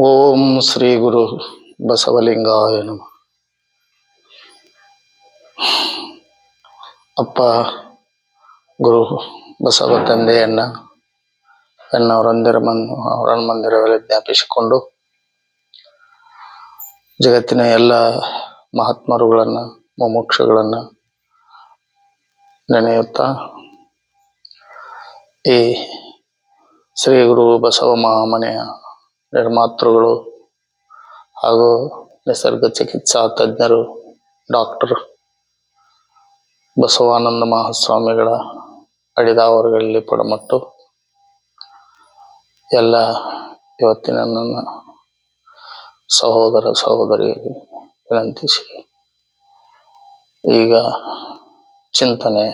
ಓಂ ಶ್ರೀ ಗುರು ಬಸವಲಿಂಗಾಯ ನಮಃ. ಅಪ್ಪ ಗುರು ಬಸವ ತಂದೆಯನ್ನ ಅವರ ಮಂದಿರಗಳಲ್ಲಿ ಜ್ಞಾಪಿಸಿಕೊಂಡು ಜಗತ್ತಿನ ಎಲ್ಲ ಮಹಾತ್ಮರುಗಳನ್ನ ಮುಮುಕ್ಷುಗಳನ್ನ ನೆನೆಯುತ್ತಾ ಈ ಶ್ರೀ ಗುರು ಬಸವ ಮಹಾಮನೆಯ ನಿರ್ಮಾತೃಗಳು ಹಾಗೂ ನಿಸರ್ಗ ಚಿಕಿತ್ಸಾ ತಜ್ಞರು ಡಾಕ್ಟರ್ ಬಸವಾನಂದ ಮಹಾಸ್ವಾಮಿಗಳ ಅಡಿದಾವರುಗಳಲ್ಲಿ ಪಡಮಟ್ಟು ಎಲ್ಲ ಇವತ್ತಿನ ನನ್ನ ಸಹೋದರ ಸಹೋದರಿಯರಿಗೆ ವಿನಂತಿಸಿ ಈಗ ಚಿಂತನೆ.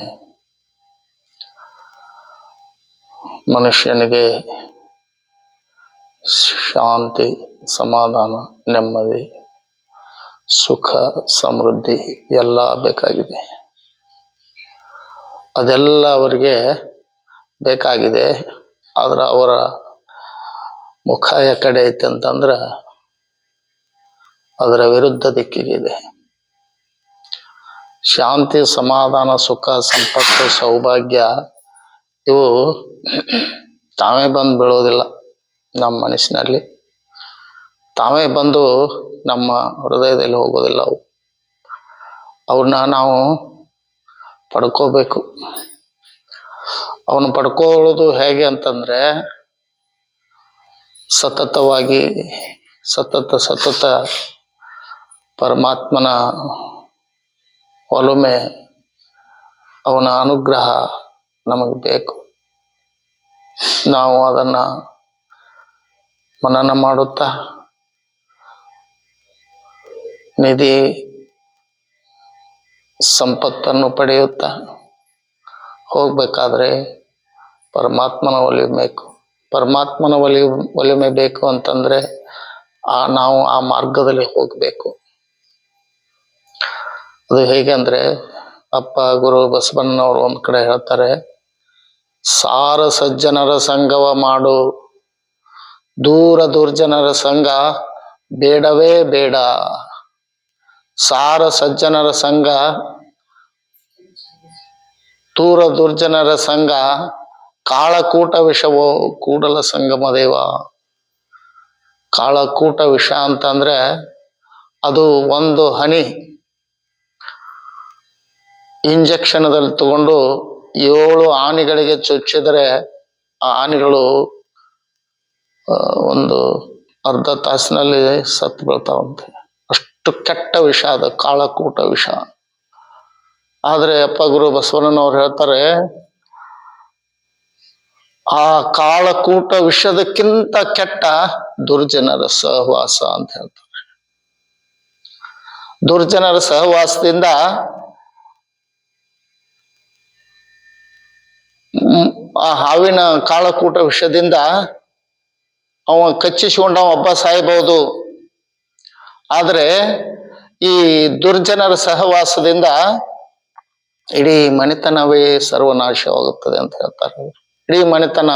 ಮನುಷ್ಯನಿಗೆ ಶಾಂತಿ, ಸಮಾಧಾನ, ನೆಮ್ಮದಿ, ಸುಖ, ಸಮೃದ್ಧಿ ಎಲ್ಲ ಬೇಕಾಗಿದೆ. ಅದೆಲ್ಲ ಅವರಿಗೆ ಬೇಕಾಗಿದೆ. ಆದ್ರೆ ಅವರ ಮುಖ ಕಡೆ ಐತೆ ಅಂತಂದ್ರೆ ಅದರ ವಿರುದ್ಧ ದಿಕ್ಕಿಗಿದೆ. ಶಾಂತಿ, ಸಮಾಧಾನ, ಸುಖ, ಸಂಪತ್ತು, ಸೌಭಾಗ್ಯ ಇವು ತಾವೇ ಬಂದು ಬೀಳೋದಿಲ್ಲ. ನಮ್ಮ ಮನಸ್ಸಿನಲ್ಲಿ ತಾವೇ ಬಂದು ನಮ್ಮ ಹೃದಯದಲ್ಲಿ ಹೋಗೋದಿಲ್ಲ. ಅವನ್ನ ನಾವು ಪಡ್ಕೋಬೇಕು. ಅವನು ಪಡ್ಕೊಳ್ಳೋದು ಹೇಗೆ ಅಂತಂದ್ರೆ ಸತತವಾಗಿ ಸತತ ಪರಮಾತ್ಮನ ಒಲುಮೆ, ಅವನ ಅನುಗ್ರಹ ನಮಗೆ ಬೇಕು. ನಾವು ಅದನ್ನ ಮನನ ಮಾಡುತ್ತಾ ನಿಧಿ ಸಂಪತ್ತನ್ನು ಪಡೆಯುತ್ತಾ ಹೋಗ್ಬೇಕಾದ್ರೆ ಪರಮಾತ್ಮನ ಒಲಿಮೆ ಬೇಕು. ಪರಮಾತ್ಮನ ಒಲಿಮೆ ಬೇಕು ಅಂತಂದ್ರೆ ನಾವು ಆ ಮಾರ್ಗದಲ್ಲಿ ಹೋಗ್ಬೇಕು. ಅದು ಹೇಗೆ ಅಂದ್ರೆ ಅಪ್ಪ ಗುರು ಬಸವಣ್ಣನವರು ಒಂದ್ ಕಡೆ ಹೇಳ್ತಾರೆ, ಸಾರ ಸಜ್ಜನರ ಸಂಗವ ಮಾಡು, ದೂರ ದುರ್ಜನರ ಸಂಘ ಬೇಡವೇ ಬೇಡ. ಸಾರ ಸಜ್ಜನರ ಸಂಘ, ದೂರ ದುರ್ಜನರ ಸಂಘ, ಕಾಳಕೂಟ ವಿಷವೋ ಕೂಡಲ ಸಂಗಮ ದೇವ. ಕಾಳಕೂಟ ವಿಷ ಅಂತಂದ್ರೆ ಅದು ಒಂದು ಹನಿ ಇಂಜೆಕ್ಷನ್ದಲ್ಲಿ ತಗೊಂಡು 7 ಆನೆಗಳಿಗೆ ಚುಚ್ಚಿದರೆ ಆ ಆನೆಗಳು ಒಂದು ಅರ್ಧ ತಾಸಿನಲ್ಲಿ ಸತ್ತು ಬೀಳ್ತಾವಂತೆ. ಅಷ್ಟು ಕೆಟ್ಟ ವಿಷ ಅದು ಕಾಳಕೂಟ ವಿಷ. ಆದ್ರೆ ಅಪ್ಪ ಗುರು ಬಸವಣ್ಣನವ್ರು ಹೇಳ್ತಾರೆ, ಆ ಕಾಳಕೂಟ ವಿಷದಕ್ಕಿಂತ ಕೆಟ್ಟ ದುರ್ಜನರ ಸಹವಾಸ ಅಂತ ಹೇಳ್ತಾರೆ. ದುರ್ಜನರ ಸಹವಾಸದಿಂದ ಆ ಹಾವಿನ ಕಾಳಕೂಟ ವಿಷದಿಂದ ಅವ ಕಚ್ಚಿಸಿಕೊಂಡ ಒಬ್ಬ ಸಾಯಬಹುದು. ಆದ್ರೆ ಈ ದುರ್ಜನರ ಸಹವಾಸದಿಂದ ಇಡೀ ಮನೆತನವೇ ಸರ್ವನಾಶವಾಗುತ್ತದೆ ಅಂತ ಹೇಳ್ತಾರೆ. ಇಡೀ ಮನೆತನ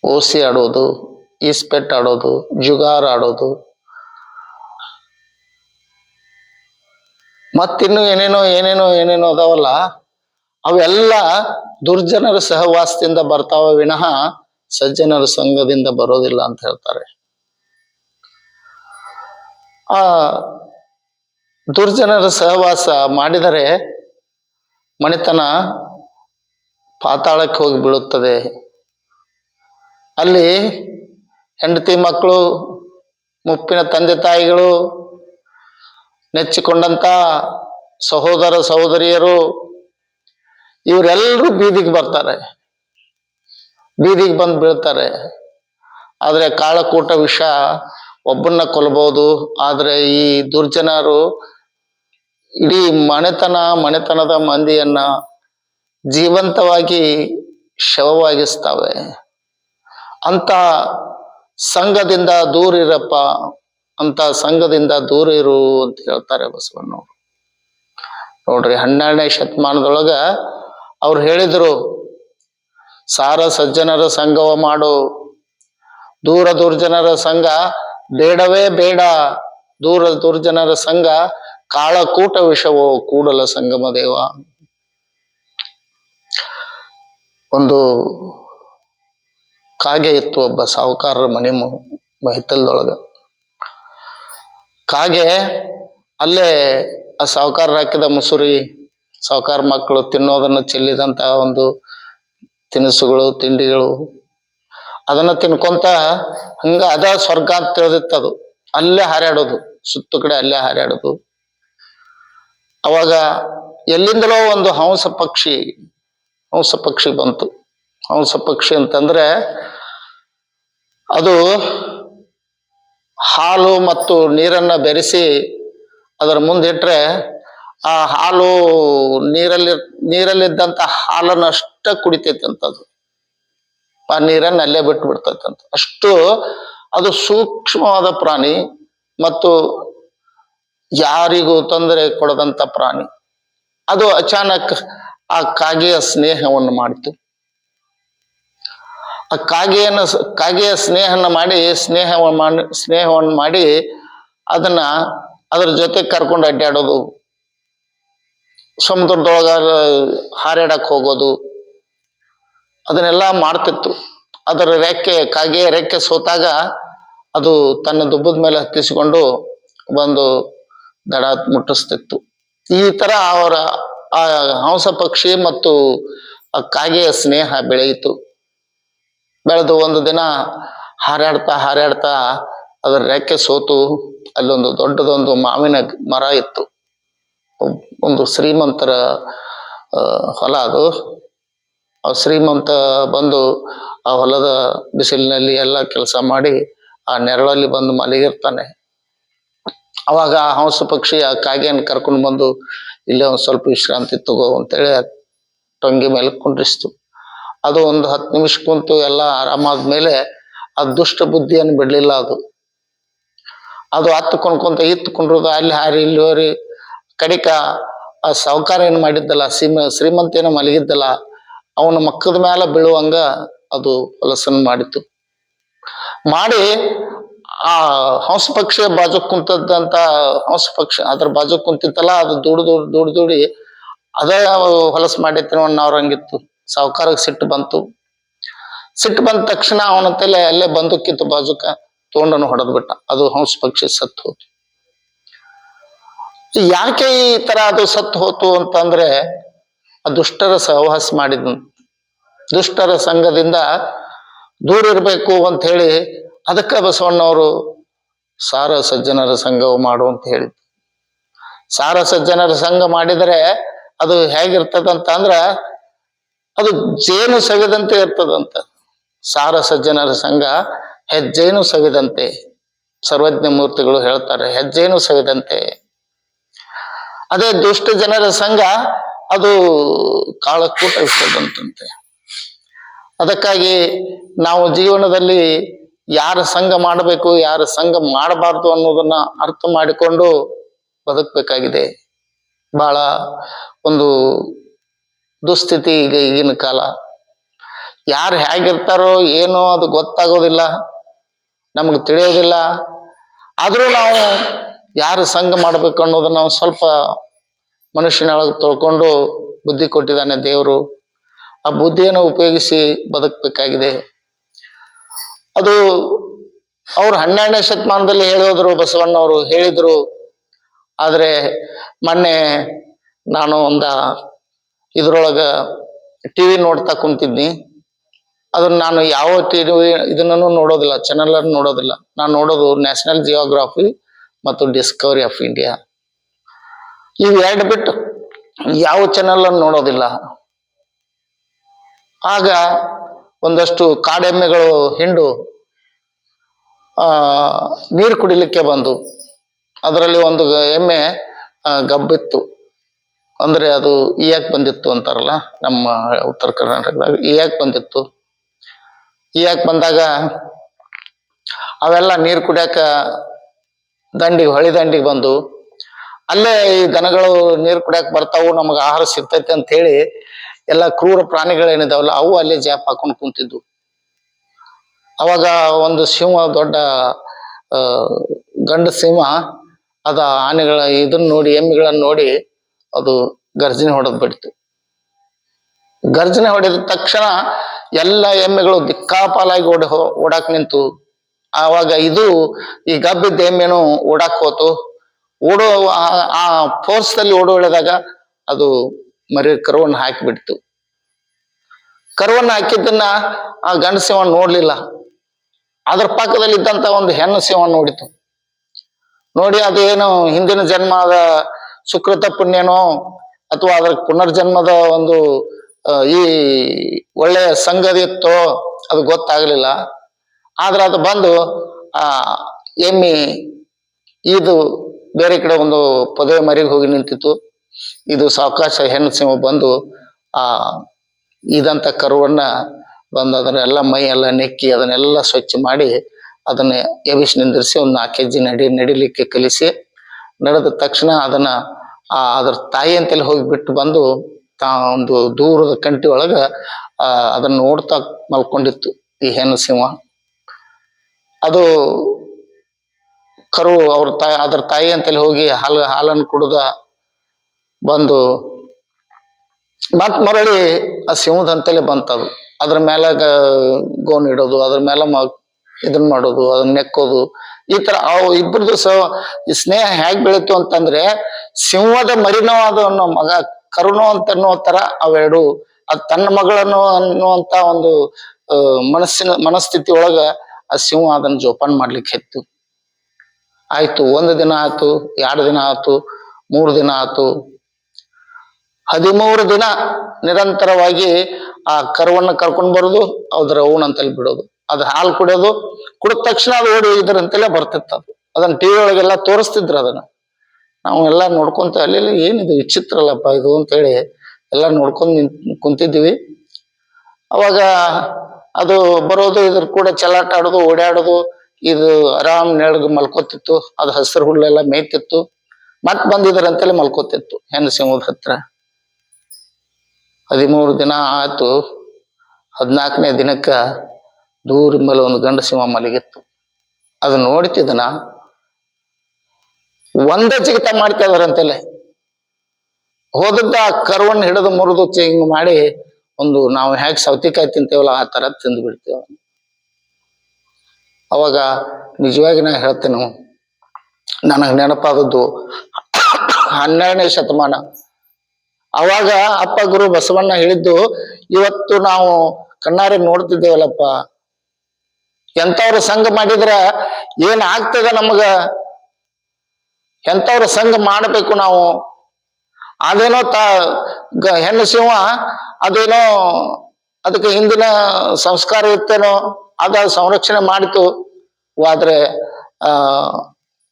ಓಸಿ ಆಡೋದು, ಈಸ್ಪೆಟ್ ಆಡೋದು, ಜುಗಾರ್ ಆಡೋದು, ಮತ್ತಿನ್ನು ಏನೇನೋ ಅದಾವಲ್ಲ, ಅವೆಲ್ಲ ದುರ್ಜನರ ಸಹವಾಸದಿಂದ ಬರ್ತಾವ ವಿನಃ ಸಜ್ಜನರ ಸಂಘದಿಂದ ಬರೋದಿಲ್ಲ ಅಂತ ಹೇಳ್ತಾರೆ. ಆ ದುರ್ಜನರ ಸಹವಾಸ ಮಾಡಿದರೆ ಮನೆತನ ಪಾತಾಳಕ್ಕೆ ಹೋಗಿ ಬೀಳುತ್ತದೆ. ಅಲ್ಲಿ ಹೆಂಡತಿ ಮಕ್ಕಳು, ಮುಪ್ಪಿನ ತಂದೆ ತಾಯಿಗಳು, ನೆಚ್ಚಿಕೊಂಡಂತ ಸಹೋದರ ಸಹೋದರಿಯರು ಇವರೆಲ್ಲರೂ ಬೀದಿಗೆ ಬರ್ತಾರೆ, ಬೀದಿಗೆ ಬಂದು ಬೀಳ್ತಾರೆ. ಆದ್ರೆ ಕಾಳಕೂಟ ವಿಷ ಒಬ್ಬನ್ನ ಕೊಲ್ಲಬಹುದು. ಆದ್ರೆ ಈ ದುರ್ಜನರು ಇಡೀ ಮನೆತನದ ಮಂದಿಯನ್ನ ಜೀವಂತವಾಗಿ ಶವವಾಗಿಸ್ತವೆ. ಅಂತ ಸಂಘದಿಂದ ದೂರ ಇರಪ್ಪ, ಅಂತ ಸಂಘದಿಂದ ದೂರ ಇರು ಅಂತ ಹೇಳ್ತಾರೆ ಬಸವಣ್ಣವರು. ನೋಡ್ರಿ, 12ನೇ ಶತಮಾನದೊಳಗ ಅವ್ರು ಹೇಳಿದ್ರು, ಸಾರ ಸಜ್ಜನರ ಸಂಘವ ಮಾಡು, ದೂರ ದುರ್ಜನರ ಸಂಘ ಬೇಡವೇ ಬೇಡ, ದೂರ ದುರ್ಜನರ ಸಂಘ ಕಾಳಕೂಟ ವಿಷವೋ ಕೂಡಲ ಸಂಗಮ ದೇವ. ಒಂದು ಕಾಗೆ ಇತ್ತು ಒಬ್ಬ ಸಾಹುಕಾರರ ಮನೆ ಹಿತ್ತಲದೊಳಗ. ಕಾಗೆ ಅಲ್ಲೇ ಆ ಸಾಹುಕಾರರು ಹಾಕಿದ ಮುಸುರಿ, ಸಾಹುಕಾರ ಮಕ್ಕಳು ತಿನ್ನೋದನ್ನು ಚೆಲ್ಲಿದಂತ ಒಂದು ತಿನಿಸುಗಳು, ತಿಂಡಿಗಳು, ಅದನ್ನ ತಿನ್ಕೊಂತ ಹಂಗ ಅದ ಸ್ವರ್ಗ ಅಂತ ತಿಳಿದಿತ್ತದು. ಅಲ್ಲೇ ಹಾರಾಡೋದು, ಸುತ್ತು ಕಡೆ ಅಲ್ಲೇ ಹಾರಾಡೋದು. ಅವಾಗ ಎಲ್ಲಿಂದಲೋ ಒಂದು ಹಂಸ ಪಕ್ಷಿ ಬಂತು. ಹಂಸ ಪಕ್ಷಿ ಅಂತಂದ್ರೆ ಅದು ಹಾಲು ಮತ್ತು ನೀರನ್ನ ಬೆರೆಸಿ ಅದರ ಮುಂದಿಟ್ರೆ ಆ ಹಾಲು ನೀರಲ್ಲಿದ್ದಂತ ಹಾಲನ್ನು ಅಷ್ಟ ಕುಡಿತೈತಂತದು. ಆ ನೀರನ್ನು ಅಲ್ಲೇ ಬಿಟ್ಟು ಬಿಡ್ತೈತಂತ. ಅಷ್ಟು ಅದು ಸೂಕ್ಷ್ಮವಾದ ಪ್ರಾಣಿ ಮತ್ತು ಯಾರಿಗೂ ತೊಂದರೆ ಕೊಡದಂತ ಪ್ರಾಣಿ. ಅದು ಅಚಾನಕ್ ಆ ಕಾಗೆಯ ಸ್ನೇಹವನ್ನು ಮಾಡಿತು. ಆ ಕಾಗೆಯ ಸ್ನೇಹವನ್ನು ಮಾಡಿ ಅದನ್ನ ಅದ್ರ ಜೊತೆ ಕರ್ಕೊಂಡು ಅಡ್ಡಾಡೋದು, ಸಮುದ್ರದೊಳಗ ಹಾರಾಡಕ್ ಹೋಗೋದು, ಅದನ್ನೆಲ್ಲ ಮಾಡ್ತಿತ್ತು. ಅದರ ಕಾಗೆಯ ರೆಕ್ಕೆ ಸೋತಾಗ ಅದು ತನ್ನ ದುಬ್ಬದ ಮೇಲೆ ಹತ್ತಿಸಿಕೊಂಡು ಬಂದು ದಡ ಮುಟ್ಟಿಸ್ತಿತ್ತು. ಈ ತರ ಅವರ ಆ ಹಂಸ ಪಕ್ಷಿ ಮತ್ತು ಆ ಕಾಗೆಯ ಸ್ನೇಹ ಬೆಳೆಯಿತು. ಬೆಳೆದು ಒಂದು ದಿನ ಹಾರಾಡ್ತಾ ಅದರ ರೆಕ್ಕೆ ಸೋತು ಅಲ್ಲೊಂದು ದೊಡ್ಡದೊಂದು ಮಾವಿನ ಮರ ಇತ್ತು. ಒಂದು ಶ್ರೀಮಂತರ ಹೊಲ ಅದು. ಆ ಶ್ರೀಮಂತ ಬಂದು ಆ ಹೊಲದ ಬಿಸಿಲಿನಲ್ಲಿ ಎಲ್ಲ ಕೆಲಸ ಮಾಡಿ ಆ ನೆರಳಲ್ಲಿ ಬಂದು ಮಲಗಿರ್ತಾನೆ. ಅವಾಗ ಆ ಹಂಸ ಪಕ್ಷಿ ಆ ಕಾಗೆಯನ್ನು ಕರ್ಕೊಂಡು ಬಂದು ಇಲ್ಲೇ ಒಂದು ಸ್ವಲ್ಪ ವಿಶ್ರಾಂತಿ ತಗೋ ಅಂತೇಳಿ ಟೊಂಗಿ ಮೇಲೆ ಕುಂಡ್ರಿಸ್ತು. ಅದು ಒಂದು 10 ನಿಮಿಷ ಕುಂತು ಎಲ್ಲ ಆರಾಮಾದ್ಮೇಲೆ ಆ ದುಷ್ಟ ಬುದ್ಧಿಯನ್ನು ಬಿಡ್ಲಿಲ್ಲ. ಅದು ಹತ್ಕೊಂಡ್ಕೊಂತ ಇತ್ಕೊಂಡ್ರದು, ಅಲ್ಲಿ ಹಾರಿ ಇಲ್ಲಿ ಹೋರಿ ಕಡಿಕ ಆ ಸಾಹುಕಾರ ಏನು ಮಾಡಿದ್ದಲ್ಲ, ಶ್ರೀಮಂತ ಏನೋ ಮಲಗಿದ್ದಲ್ಲ, ಅವನ ಮಕ್ಕದ ಮೇಲೆ ಬೀಳುವಂಗ ಅದು ಹೊಲಸನ್ನು ಮಾಡಿತು. ಮಾಡಿ ಆ ಹಂಸ ಪಕ್ಷಿಯ ಬಾಜು ಕುಂತದ್ದಂತ ಹಂಸ ಪಕ್ಷಿ ಅದ್ರ ಬಾಜು ಕುಂತಿತ್ತಲ್ಲ, ಅದು ದುಡಿ ಅದೇ ಹೊಲಸು ಮಾಡೈತಿ ಅನ್ನೋರಂಗಿತ್ತು. ಸಾಹುಕಾರಕ್ಕೆ ಸಿಟ್ಟು ಬಂತು. ಸಿಟ್ಟು ಬಂದ ತಕ್ಷಣ ಅವನ ತಲೆ ಅಲ್ಲೇ ಬಂದೂಕಿತ್ತು ಬಾಜುಕ ತಗೊಂಡನು ಹೊಡೆದ್ ಬಿಟ್ಟ. ಅದು ಹಂಸ ಪಕ್ಷಿ ಸತ್ತು ಹೋತು. ಯಾಕೆ ಈ ತರ ಅದು ಸತ್ತು ಹೋತು ಅಂತಂದ್ರೆ ಆ ದುಷ್ಟರ ಸಹವಾಸ ಮಾಡಿದ್ನು. ದುಷ್ಟರ ಸಂಘದಿಂದ ದೂರ ಇರಬೇಕು ಅಂತ ಹೇಳಿ ಅದಕ್ಕೆ ಬಸವಣ್ಣವರು ಸಾರ ಸಜ್ಜನರ ಸಂಘವು ಮಾಡು ಅಂತ ಹೇಳಿದ್ರು. ಸಾರ ಸಜ್ಜನರ ಸಂಘ ಮಾಡಿದರೆ ಅದು ಹೇಗಿರ್ತದಂತ ಅಂದ್ರ ಅದು ಜೇನು ಸವಿದಂತೆ ಇರ್ತದಂತ. ಸಾರ ಸಜ್ಜನರ ಸಂಘ ಹೆಜ್ಜೇನು ಸವಿದಂತೆ. ಸರ್ವಜ್ಞ ಮೂರ್ತಿಗಳು ಹೇಳ್ತಾರೆ, ಹೆಜ್ಜೇನು ಸವಿದಂತೆ. ಅದೇ ದುಷ್ಟ ಜನರ ಸಂಘ ಅದು ಕಾಳಕೂಟ ವಿಷದಂತೆ. ಅದಕ್ಕಾಗಿ ನಾವು ಜೀವನದಲ್ಲಿ ಯಾರ ಸಂಘ ಮಾಡಬೇಕು, ಯಾರ ಸಂಘ ಮಾಡಬಾರ್ದು ಅನ್ನೋದನ್ನ ಅರ್ಥ ಮಾಡಿಕೊಂಡು ಬದುಕಬೇಕಾಗಿದೆ. ಬಹಳ ಒಂದು ದುಸ್ಥಿತಿ ಈಗಿನ ಕಾಲ. ಯಾರು ಹೇಗಿರ್ತಾರೋ ಏನೋ ಅದು ಗೊತ್ತಾಗೋದಿಲ್ಲ, ನಮ್ಗೆ ತಿಳಿಯೋದಿಲ್ಲ. ಆದ್ರೂ ನಾವು ಯಾರು ಸಂಘ ಮಾಡ್ಬೇಕು ಅನ್ನೋದನ್ನ ನಾವು ಸ್ವಲ್ಪ ಮನುಷ್ಯನೊಳಗೆ ತೊಳ್ಕೊಂಡು ಬುದ್ಧಿ ಕೊಟ್ಟಿದ್ದಾನೆ ದೇವರು. ಆ ಬುದ್ಧಿಯನ್ನು ಉಪಯೋಗಿಸಿ ಬದುಕಬೇಕಾಗಿದೆ. ಅದು ಅವ್ರು 12ನೇ ಶತಮಾನದಲ್ಲಿ ಹೇಳೋದ್ರು, ಬಸವಣ್ಣವರು ಹೇಳಿದ್ರು. ಆದ್ರೆ ಮೊನ್ನೆ ನಾನು ಇದ್ರೊಳಗ ಟಿವಿ ನೋಡ್ತಾ ಕುಂತಿದ್ನಿ. ಅದನ್ನ ನಾನು ಯಾವ ಟಿವಿ ಇದನ್ನು ನೋಡೋದಿಲ್ಲ, ಚಾನೆಲ್ ನೋಡೋದಿಲ್ಲ. ನಾನು ನೋಡೋದು ನ್ಯಾಷನಲ್ ಜಿಯೋಗ್ರಫಿ ಮತ್ತು ಡಿಸ್ಕವರಿ ಆಫ್ ಇಂಡಿಯಾ. ಇವು ಎರಡು ಬಿಟ್ಟು ಯಾವ ಚಾನೆಲ್ ನೋಡೋದಿಲ್ಲ. ಆಗ ಒಂದಷ್ಟು ಕಾಡೆಮ್ಮೆಗಳು ಹಿಂಡು ನೀರು ಕುಡಿಲಿಕ್ಕೆ ಬಂದು, ಅದರಲ್ಲಿ ಒಂದು ಎಮ್ಮೆ ಗಬ್ಬಿತ್ತು. ಅಂದ್ರೆ ಅದು ಈಯಾಕ್ ಬಂದಿತ್ತು ಅಂತಾರಲ್ಲ ನಮ್ಮ ಉತ್ತರ ಕರ್ನಾಟಕದಾಗ, ಈಯಾಕ್ ಬಂದಿತ್ತು. ಈಯಾಕ್ ಬಂದಾಗ ಅವೆಲ್ಲ ನೀರು ಕುಡಿಯಾಕ ಹೊಳಿ ದಂಡಿಗೆ ಬಂದು, ಅಲ್ಲೇ ಈ ದನಗಳು ನೀರು ಕುಡಿಯಾಕ ಬರ್ತಾವು, ನಮಗೆ ಆಹಾರ ಸಿಗ್ತೈತೆ ಅಂತ ಹೇಳಿ ಎಲ್ಲ ಕ್ರೂರ ಪ್ರಾಣಿಗಳೇನಿದಾವಲ್ಲ ಅವು ಅಲ್ಲೇ ಜಾಪ್ ಹಾಕೊಂಡು ಕುಂತಿದ್ವು. ಅವಾಗ ಒಂದು ಸಿಂಹ, ದೊಡ್ಡ ಗಂಡ ಸಿಂಹ ಅದ ಆನೆಗಳ ಇದನ್ನ ನೋಡಿ, ಎಮ್ಮೆಗಳನ್ನ ನೋಡಿ ಅದು ಗರ್ಜನೆ ಹೊಡೆದ್ ಬಿಡ್ತು. ಗರ್ಜನೆ ಹೊಡೆದ ತಕ್ಷಣ ಎಲ್ಲ ಎಮ್ಮೆಗಳು ದಿಕ್ಕಾಪಾಲಾಗಿ ಓಡಾಕ್ ನಿಂತು. ಆವಾಗ ಇದು ಈ ಗಬ್ಬಿದ್ದ ಎಮ್ಮೆನು ಓಡಾಕ್ ಹೋತು. ಓಡೋ ಆ ಫೋರ್ಸ್ದಲ್ಲಿ ಓಡೋಳಿದಾಗ ಅದು ಮರಿ ಕರುವನ್ನು ಹಾಕಿಬಿಡ್ತು. ಕರುವನ್ನು ಹಾಕಿದ್ದನ್ನ ಆ ಗಂಡ ಸಿಂಹ ನೋಡ್ಲಿಲ್ಲ. ಅದ್ರ ಪಕ್ಕದಲ್ಲಿ ಇದ್ದಂತ ಒಂದು ಹೆಣ್ಣು ಸಿಂಹ ನೋಡಿತು. ನೋಡಿ ಅದೇನು ಹಿಂದಿನ ಜನ್ಮದ ಸುಕೃತ ಪುಣ್ಯನೋ ಅಥವಾ ಅದರ ಪುನರ್ಜನ್ಮದ ಒಂದು ಈ ಒಳ್ಳೆಯ ಸಂಗದಿತ್ತೋ ಅದು ಗೊತ್ತಾಗ್ಲಿಲ್ಲ. ಆದ್ರೆ ಅದು ಬಂದು ಆ ಎಮ್ಮಿ ಇದು ಬೇರೆ ಕಡೆ ಒಂದು ಪೊದೆ ಮರಿಗೆ ಹೋಗಿ ನಿಂತಿತ್ತು. ಇದು ಸಾವಕಾಶ ಹೆಣ್ಣು ಸಿಂಹ ಬಂದು ಆ ಇದಂತ ಕರುವನ್ನ ಬಂದು ಅದನ್ನೆಲ್ಲ ಮೈ ಎಲ್ಲ ನೆಕ್ಕಿ ಅದನ್ನೆಲ್ಲ ಸ್ವಚ್ಛ ಮಾಡಿ ಅದನ್ನ ಎಬಿಸಿ ನಿಂದಿರಿಸಿ ಒಂದು 4 ಹೆಜ್ಜೆ ನಡಿಲಿಕ್ಕೆ ಕಲಿಸಿ, ನಡೆದ ತಕ್ಷಣ ಅದನ್ನ ಅದ್ರ ತಾಯಿ ಅಂತೇಳಿ ಹೋಗಿ ಬಿಟ್ಟು ಬಂದು ಒಂದು ದೂರದ ಕಂಟಿ ಒಳಗ ಅದನ್ನ ನೋಡ್ತಾ ಮಲ್ಕೊಂಡಿತ್ತು ಈ ಹೆಣ್ಣು ಸಿಂಹ. ಅದು ಕರು ಅದ್ರ ತಾಯಿ ಅಂತೇಳಿ ಹೋಗಿ ಹಾಲನ್ನು ಕುಡಿದ ಬಂದು ಮತ್ ಮರಳಿ ಆ ಸಿಂಹದಂತಲೇ ಬಂತದು. ಅದ್ರ ಮೇಲೆ ಗೋನ್ ಇಡೋದು, ಅದ್ರ ಮೇಲೆ ಇದನ್ ಮಾಡೋದು, ಅದನ್ನ ನೆಕ್ಕೋದು, ಈ ತರ ಅವು ಇಬ್ಬರದು ಸ್ನೇಹ ಹೇಗ್ ಬೆಳೀತು ಅಂತಂದ್ರೆ, ಸಿಂಹದ ಮರಿನೋ ಅದು ಅನ್ನೋ ಮಗ ಕರುಣೋ ಅಂತ ಅನ್ನೋ ತರ ಅವೆರಡು ಅದು ತನ್ನ ಮಗಳನ್ನು ಅನ್ನುವಂತ ಒಂದು ಮನಸ್ಥಿತಿ ಒಳಗ ಆ ಸಿಂಹ ಅದನ್ನ ಜೋಪಾನ ಮಾಡ್ಲಿಕ್ಕೆ ಹೆತ್ತು. ಆಯ್ತು, 1 ದಿನ ಆಯ್ತು, 2 ದಿನ ಆಯ್ತು, 3 ದಿನ ಆಯ್ತು, 13 ದಿನ ನಿರಂತರವಾಗಿ ಆ ಕರುವನ್ನ ಕರ್ಕೊಂಡ್ ಬರೋದು, ಅದ್ರ ಅಂತಲ್ಲಿ ಬಿಡೋದು, ಅದು ಹಾಲು ಕುಡಿಯೋದು, ಕುಡಿದ ತಕ್ಷಣ ಅದು ಓಡಿ ಇದ್ರಂತೆಲ್ಲ ಬರ್ತಿತ್ತು. ಅದನ್ನ ಟಿವಿ ಒಳಗೆಲ್ಲ ತೋರಿಸ್ತಿದ್ರು. ಅದನ್ನ ನಾವು ಎಲ್ಲ ನೋಡ್ಕೊಂತ ಅಲ್ಲಿ ಏನಿದು ವಿಚಿತ್ರ ಅಲ್ಲಪ್ಪ ಇದು ಅಂತೇಳಿ ಎಲ್ಲ ನೋಡ್ಕೊಂಡ್ ಕುಂತಿದ್ವಿ. ಅವಾಗ ಅದು ಬರೋದು, ಇದ್ರ ಕೂಡ ಚಲಾಟ ಆಡೋದು, ಓಡಾಡೋದು, ಇದು ಆರಾಮ್ ನೆಳಗ್ ಮಲ್ಕೋತಿತ್ತು. ಅದು ಹಸಿರು ಹುಲ್ಲೆಲ್ಲ ಮೇಯ್ತಿತ್ತು. ಮತ್ ಬಂದಿದ್ರಂತೇಳಿ ಮಲ್ಕೋತಿತ್ತು ಹೆಣ್ಣು ಸಿಂಹದ ಹತ್ರ. 13 ದಿನ ಆಯ್ತು. 14ನೇ ದಿನಕ್ಕ ದೂರ ಮೇಲೆ ಒಂದು ಗಂಡ ಸಿಂಹ ಮಲಗಿತ್ತು. ಅದು ನೋಡ್ತಿದ್ದನ ಒಂದೇ ಜಿಗಿತ ಮಾಡ್ತಾ ಇದಾರಂತೆಲೆ. ಹೋದದ್ದ ಕರುವನ್ನು ಹಿಡಿದು ಮುರಿದು ಹಿಂಗ್ ಮಾಡಿ ಒಂದು ನಾವು ಹೇಗೆ ಸೌತಿಕಾಯಿ ತಿಂತೇವಲ್ಲ ಆ ತರ ತಿಂದು ಬಿಡ್ತೇವ. ಅವಾಗ ನಿಜವಾಗಿ ನಾ ಹೇಳ್ತೇನೆ, ನನಗೆ ನೆನಪಾದದ್ದು 12ನೇ ಶತಮಾನ. ಅವಾಗ ಅಪ್ಪ ಗುರು ಬಸವಣ್ಣ ಹೇಳಿದ್ದು, ಇವತ್ತು ನಾವು ಕಣ್ಣಾರೆ ನೋಡ್ತಿದ್ದೇವಲ್ಲಪ್ಪ, ಎಂತವ್ರ ಸಂಘ ಮಾಡಿದ್ರ ಏನ್ ಆಗ್ತದ ನಮಗ, ಎಂತವ್ರ ಸಂಘ ಮಾಡಬೇಕು ನಾವು. ಅದೇನೋ ಹೆಣ್ಣು ಸಿಂಹ ಅದೇನೋ ಅದಕ್ಕೆ ಹಿಂದಿನ ಸಂಸ್ಕಾರ ಇತ್ತೇನೋ, ಅದ ಸಂರಕ್ಷಣೆ ಮಾಡಿತು. ಆದ್ರೆ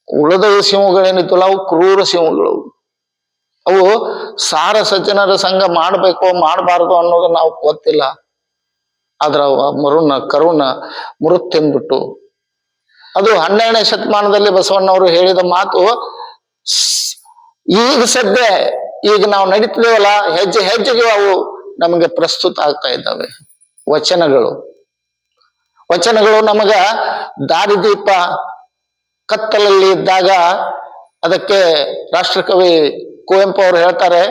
ಉಳಿದ ಸಿಂಹಗಳೇನಿತ್ತಲ್ಲ ಅವು ಕ್ರೂರ ಸಿಂಹಗಳು. ಅವು ಸಾರ ಸಜ್ಜನರ ಸಂಘ ಮಾಡಬೇಕು ಮಾಡಬಾರ್ದು ಅನ್ನೋದು ನಾವು ಗೊತ್ತಿಲ್ಲ. ಆದ್ರ ಕರುನ ಮುರುತ್ ತಿಂದ್ಬಿಟ್ಟು. ಅದು 12ನೇ ಶತಮಾನದಲ್ಲಿ ಬಸವಣ್ಣವರು ಹೇಳಿದ ಮಾತು ಈಗ ಸದ್ಯ ಈಗ ನಾವು ನಡೀತಿದ್ದೇವಲ್ಲ, ಹೆಜ್ಜೆ ಹೆಜ್ಜೆಗೆ ಅವು ನಮಗೆ ಪ್ರಸ್ತುತ ಆಗ್ತಾ ಇದ್ದಾವೆ. ವಚನಗಳು ನಮಗ ದಾರಿದೀಪ. ಕತ್ತಲಲ್ಲಿ ಇದ್ದಾಗ ಅದಕ್ಕೆ ರಾಷ್ಟ್ರಕವಿ ಕುವೆಂಪು ಅವರು ಹೇಳ್ತಾರೆ,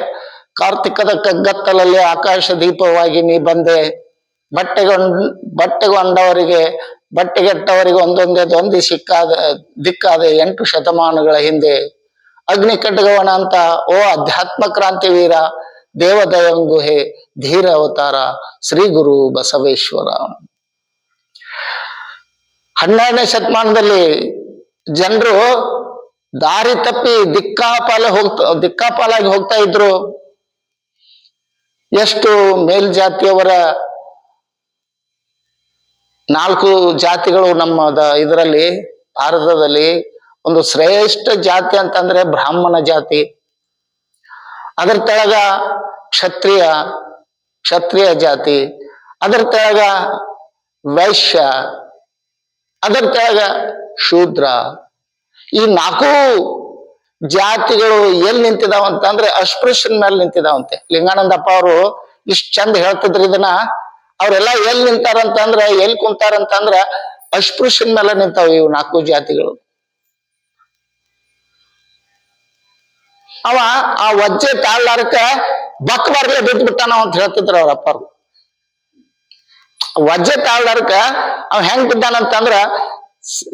ಕಾರ್ತಿಕದ ಕಗ್ಗತ್ತಲಲ್ಲಿ ಆಕಾಶ ದೀಪವಾಗಿ ನೀ ಬಂದೆ, ಬಟ್ಟೆಗೊಂಡವರಿಗೆ ಬಟ್ಟೆಗೆಟ್ಟವರಿಗೆ ಒಂದೊಂದೇ ದೊಂದಿ ದಿಕ್ಕಾದ 8 ಶತಮಾನಗಳ ಹಿಂದೆ. ಅಗ್ನಿ ಖಡ್ಗವನ ಅಂತ ಓ ಅಧ್ಯಾತ್ಮ ಕ್ರಾಂತಿ ವೀರ, ದೇವದಯಂಗುಹೆ ಧೀರ ಅವತಾರ ಶ್ರೀ ಗುರು ಬಸವೇಶ್ವರ. 12ನೇ ಶತಮಾನದಲ್ಲಿ ಜನರು ದಾರಿ ತಪ್ಪಿ ದಿಕ್ಕಾಪಾಲಾಗಿ ಹೋಗ್ತಾ ಇದ್ರು. ಎಷ್ಟು ಮೇಲ್ಜಾತಿಯವರ 4 ಜಾತಿಗಳು ನಮ್ಮ ಇದರಲ್ಲಿ ಭಾರತದಲ್ಲಿ. ಒಂದು ಶ್ರೇಷ್ಠ ಜಾತಿ ಅಂತಂದ್ರೆ ಬ್ರಾಹ್ಮಣ ಜಾತಿ, ಅದರ ತೆಳಗ ಕ್ಷತ್ರಿಯ ಜಾತಿ, ಅದರ ತೆಳಗ ವೈಶ್ಯ, ಅದರ ಕೆಳಗ ಶೂದ್ರ. ಈ 4 ಜಾತಿಗಳು ಎಲ್ಲಿ ನಿಂತಿದಾವಂತ ಅಂದ್ರೆ ಅಸ್ಪೃಶ್ಯನ ಮೇಲೆ ನಿಂತಿದಾವಂತೆ. ಲಿಂಗಾನಂದಪ್ಪ ಅವರು ಇಷ್ಟ್ ಚಂದ ಹೇಳ್ತಿದ್ರು ಇದನ್ನ. ಅವ್ರೆಲ್ಲ ಎಲ್ಲಿ ನಿಂತಾರಂತಂದ್ರ, ಎಲ್ಲಿ ಕುಂತಾರಂತಂದ್ರ ಅಸ್ಪೃಶ್ಯನ ಮೇಲೆ ನಿಂತಾವ ಇವು 4 ಜಾತಿಗಳು. ಅವ ಆ ವಜ್ಜೆ ತಾಳ್ಲಾರಕ್ಕ ಬಕ್ ಬರ್ಲೆ ಬಿದ್ದು ಬಿಟ್ಟಾನ ಅಂತ ಹೇಳ್ತಿದ್ರು ಅವ್ರ ಅಪ್ಪರು. ವಜ್ಜೆ ತಾಳ್ಲಾರಕ್ಕ ಅವ ಹೆಂಗ್ ಬಿದ್ದಾನಂತಂದ್ರ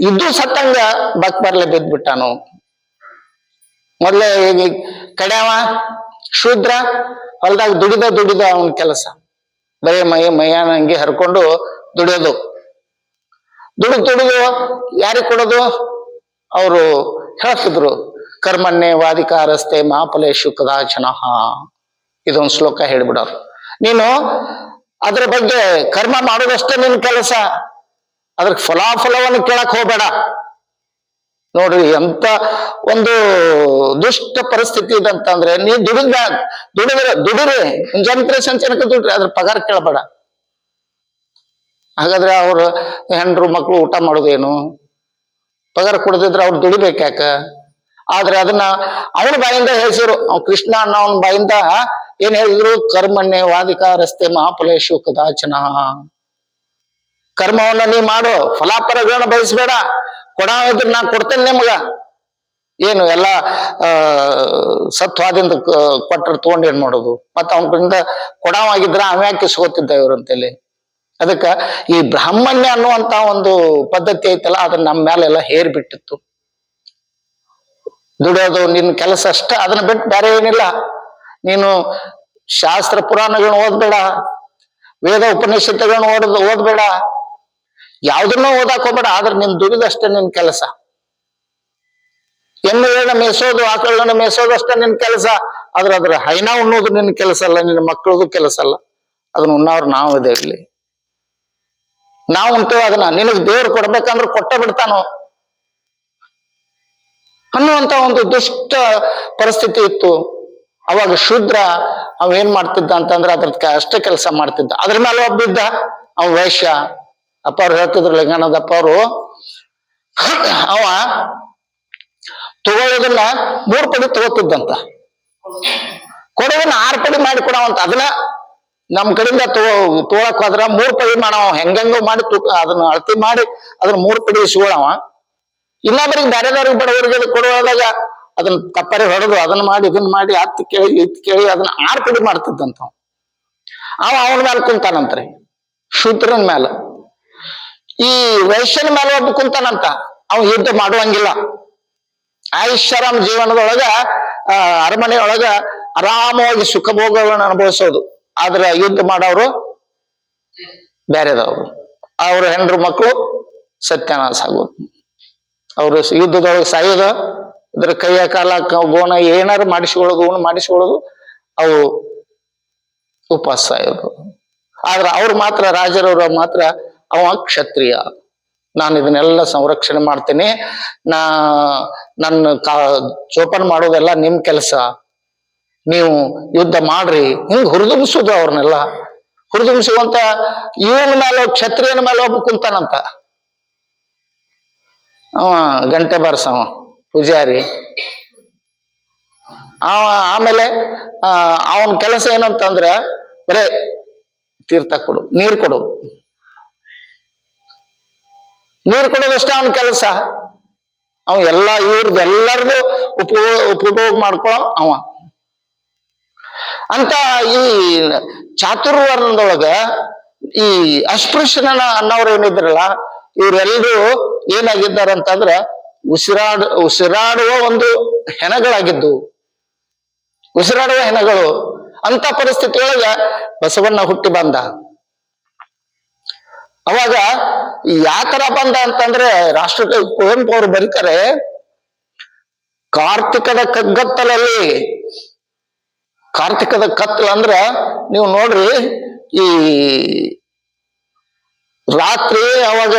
ಇದ್ದು ಸತ್ತಂಗ ಬಕ್ ಬರ್ಲೆ ಬಿದ್ದು ಬಿಟ್ಟಾನು. ಮೊದ್ಲೇ ಕಡ್ಯಾವ ಶೂದ್ರ ಹೊಲ್ದಾಗ ದುಡಿದ ಅವನ ಕೆಲಸ ಬರೀ ಮೈಯಾನ ಹಂಗೆ ಹರ್ಕೊಂಡು ದುಡಿಯೋದು. ದುಡಿದು ಯಾರಿಗೆ ಕೊಡೋದು? ಅವರು ಹೇಳ್ತಿದ್ರು, ಕರ್ಮಣ್ಣೆ ವಾದಿಕಾರಸ್ತೆ ಮಾಫಲೇಶು ಕದಾಚನ. ಇದೊಂದು ಶ್ಲೋಕ ಹೇಳ್ಬಿಡೋರು. ನೀನು ಅದ್ರ ಬಗ್ಗೆ ಕರ್ಮ ಮಾಡೋದಷ್ಟೇ ನಿನ್ ಕೆಲಸ, ಅದ್ರ ಫಲಾಫಲವನ್ನು ಕೇಳಕ್ ಹೋಗ್ಬೇಡ. ನೋಡ್ರಿ ಎಂತ ಒಂದು ದುಷ್ಟ ಪರಿಸ್ಥಿತಿ ಇದಂತಂದ್ರೆ, ನೀ ದುಡಿದ್ರಿ ಮುಂಜಾನೆ ಸಂಚನಕ್ಕೆ ದುಡ್ರಿ, ಅದ್ರ ಪಗಾರ ಕೇಳಬೇಡ. ಹಾಗಾದ್ರೆ ಅವ್ರ ಹೆಂಡ್ರು ಮಕ್ಳು ಊಟ ಮಾಡೋದೇನು? ಪಗಾರ ಕೊಡದಿದ್ರೆ ಅವ್ರು ದುಡಿಬೇಕ್ಯಾಕ? ಆದ್ರೆ ಅದನ್ನ ಅವನ ಬಾಯಿಂದ ಹೇಳ್ಸಿರು. ಅವ್ ಕೃಷ್ಣ ಅನ್ನೋವನ ಬಾಯಿಂದ ಏನ್ ಹೇಳಿದ್ರು? ಕರ್ಮಣ್ಣೆ ವಾದಿಕಾರಸ್ತೆ ಮಹಾಫಲೇಶು ಕದಾಚನ. ಕರ್ಮವನ್ನ ನೀ ಮಾಡು, ಫಲಾಫಲಗಳನ್ನ ಬಯಸ್ಬೇಡ. ಕೊಡ ಇದ್ರೆ ನಾ ಕೊಡ್ತೇನೆ ನಿಮ್ಗ. ಏನು ಎಲ್ಲ ಸತ್ವಾದಿಂದ ಕೊಟ್ಟರು ತಗೊಂಡು ಏನ್ ಮಾಡೋದು? ಮತ್ತ ಅವನ ಕಡೆಯಿಂದ ಕೊಡವಾಗಿದ್ರ ಅವ್ಯಾಕೆ ಇಸ್ಕೋತಿದ್ದ ಇವ್ರಂತೇಳಿ. ಅದಕ್ಕ ಈ ಬ್ರಾಹ್ಮಣ್ಯ ಅನ್ನುವಂತ ಒಂದು ಪದ್ಧತಿ ಐತಲ್ಲ, ಅದನ್ನ ನಮ್ಮ ಮೇಲೆಲ್ಲ ಹೇರ್ ಬಿಟ್ಟಿತ್ತು. ದುಡಿಯೋದು ನಿನ್ನ ಕೆಲಸ ಅಷ್ಟ, ಅದನ್ನ ಬಿಟ್ಟು ಬೇರೆ ಏನಿಲ್ಲ. ನೀನು ಶಾಸ್ತ್ರ ಪುರಾಣಗಳನ್ನ ಓದ್ಬೇಡ, ವೇದ ಉಪನಿಷತ್ತುಗಳನ್ನ ಓದ್ಬೇಡ, ಯಾವ್ದನ್ನೂ ಓದಾಕ್ ಹೋಗ್ಬೇಡ. ಆದ್ರೆ ನಿನ್ ದುಡಿದಷ್ಟೇ ನಿನ್ ಕೆಲಸ. ಎಮ್ಮೆಗಳನ್ನ ಮೇಯಿಸೋದು, ಆಕಳನ್ನ ಮೇಯಿಸೋದು ಅಷ್ಟೇ ನಿನ್ ಕೆಲಸ. ಅದ್ರ ಹೈನ ಉಣ್ಣೋದು ನಿನ್ ಕೆಲಸ ಅಲ್ಲ, ನಿನ್ನ ಮಕ್ಕಳದು ಕೆಲಸ ಅಲ್ಲ. ಅದನ್ನ ಉಣ್ಣವ್ರು ನಾವು ಇದೇವೆ ಇಲ್ಲಿ. ನಾವು ಉಂಟೇವೆ ಅದನ್ನ. ನಿನಗ್ ದೇವ್ರು ಕೊಡ್ಬೇಕಂದ್ರೆ ಕೊಟ್ಟ ಬಿಡ್ತಾನೋ ಅನ್ನುವಂತ ಒಂದು ದುಷ್ಟ ಪರಿಸ್ಥಿತಿ ಇತ್ತು. ಅವಾಗ ಶೂದ್ರ ಅವ ಏನ್ ಮಾಡ್ತಿದ್ದ ಅಂತಂದ್ರೆ ಅದ್ರ ಅಷ್ಟೇ ಕೆಲಸ ಮಾಡ್ತಿದ್ದ. ಅದ್ರ ಮೇಲೆ ಒಬ್ಬಿದ್ದ ಅವ ವೈಶ್ಯ. ಅಪ್ಪ ಅವ್ರು ಹೇಳ್ತಿದ್ರು, ಲಿಂಗಾನಂದಪ್ಪ ಅವರು, ಅವ ತಗೊಳ್ಳೋದನ್ನ 3 ಪಡಿ ತಗೋತಿದ್ದಂತ, ಕೊಡೋದನ್ನ 6 ಪಡಿ ಮಾಡಿ ಕೊಡವಂತ. ಅದನ್ನ ನಮ್ ಕಡೆಯಿಂದ ತಗೊಳಕ್ ಹೋದ್ರ 3 ಪಡಿ ಮಾಡವ, ಹೆಂಗಂಗೋ ಮಾಡಿ ಅದನ್ನ ಅಳತಿ ಮಾಡಿ ಅದನ್ನ 3 ಪಡಿ ಇಸ್ಕೊಳವ. ಇನ್ನೊಬ್ಬರಿಗೆ ಬೇರೆದವ್ರಿಗೆ ಬಡವರಿಗೆ ಕೊಡುವಾಗ ಅದನ್ನ ತಪ್ಪರಿ ಹೊಡೆದು ಅದನ್ನ ಮಾಡಿ ಇದನ್ನ ಮಾಡಿ ಹತ್ತು ಕೇಳಿ ಇತ್ತು ಕೇಳಿ ಅದನ್ನ 6 ಪಡಿ ಮಾಡ್ತಿದ್ದಂತ. ಅವನ ಮೇಲೆ ಕುಂತಾನಂತ್ರಿ, ಶೂದ್ರನ ಮೇಲೆ. ಈ ವೈಶ್ಯನ ಮೇಲೆ ಒಬ್ಬ ಕುಂತಾನಂತ, ಅವ ಯುದ್ಧ ಮಾಡುವಂಗಿಲ್ಲ. ಐಷಾರಾಮ್ ಜೀವನದೊಳಗ ಅರಮನೆಯೊಳಗ ಆರಾಮವಾಗಿ ಸುಖಭೋಗಗಳನ್ನ ಅನುಭವಿಸೋದು. ಆದ್ರೆ ಯುದ್ಧ ಮಾಡೋರು ಬೇರೆದವ್ರು, ಅವ್ರ ಹೆಂಡ್ರು ಮಕ್ಕಳು ಸತ್ಯನಾಶ ಆಗೋದು. ಅವ್ರು ಯುದ್ಧದೊಳಗೆ ಸಾಯೋದು, ಇದ್ರ ಕೈಯ ಕಾಲ ಗೋಣ ಏನಾರು ಮಾಡಿಸ್ಕೊಳ್ಳೋದು, ಅವು ಉಪವಾಸ ಸಾಯೋದು. ಆದ್ರೆ ಅವ್ರು ಮಾತ್ರ, ರಾಜರವ್ರ ಮಾತ್ರ, ಅವ ಕ್ಷತ್ರಿಯ, ನಾನು ಇದನ್ನೆಲ್ಲ ಸಂರಕ್ಷಣೆ ಮಾಡ್ತೇನೆ, ನನ್ನ ಜೋಪಾನ ಮಾಡೋದೆಲ್ಲ ನಿಮ್ ಕೆಲಸ, ನೀವು ಯುದ್ಧ ಮಾಡ್ರಿ, ಹಿಂಗ್ ಹುರಿದುಂಬಿಸೋದು. ಅವ್ರನ್ನೆಲ್ಲ ಹುರಿದುಂಬಿಸುವಂತ ಇವನ ಮೇಲೆ, ಕ್ಷತ್ರಿಯನ ಮೇಲೆ ಒಬ್ಬ ಕುಂತಾನಂತ. ಅವ ಗಂಟೆ ಬಾರ್ಸವ ಪೂಜಾರಿ. ಆಮೇಲೆ ಅವನ ಕೆಲಸ ಏನಂತಂದ್ರ ಬರೇ ತೀರ್ಥ ಕೊಡು, ನೀರು ಕೊಡೋದಷ್ಟೇ ಅವನ ಕೆಲಸ. ಅವ ಎಲ್ಲರದು ಉಪಭೋಗ ಮಾಡ್ಕೊ ಅವ ಅಂತ. ಈ ಚಾತುರ್ವರ್ಣದೊಳಗ ಈ ಅಸ್ಪೃಶ್ಯನ ಅನ್ನೋರು ಏನಿದ್ರಲ್ಲ, ಇವರೆಲ್ಲರೂ ಏನಾಗಿದ್ದಾರಂತಂದ್ರ ಉಸಿರಾಡುವ ಒಂದು ಹೆಣಗಳಾಗಿದ್ದು, ಉಸಿರಾಡುವ ಹೆಣಗಳು. ಅಂತ ಪರಿಸ್ಥಿತಿ ಒಳಗ ಬಸವಣ್ಣ ಹುಟ್ಟಿ ಬಂದ. ಅವಾಗ ಯಾತರ ಬಂದ ಅಂತಂದ್ರೆ, ರಾಷ್ಟ್ರಕವಿ ಕುವೆಂಪು ಅವರು ಬರೀತಾರೆ, ಕಾರ್ತಿಕದ ಕಗ್ಗತ್ತಲಲ್ಲಿ. ಕಾರ್ತಿಕದ ಕತ್ತಲು ಅಂದ್ರ ನೀವು ನೋಡ್ರಿ, ಈ ರಾತ್ರಿ ಅವಾಗ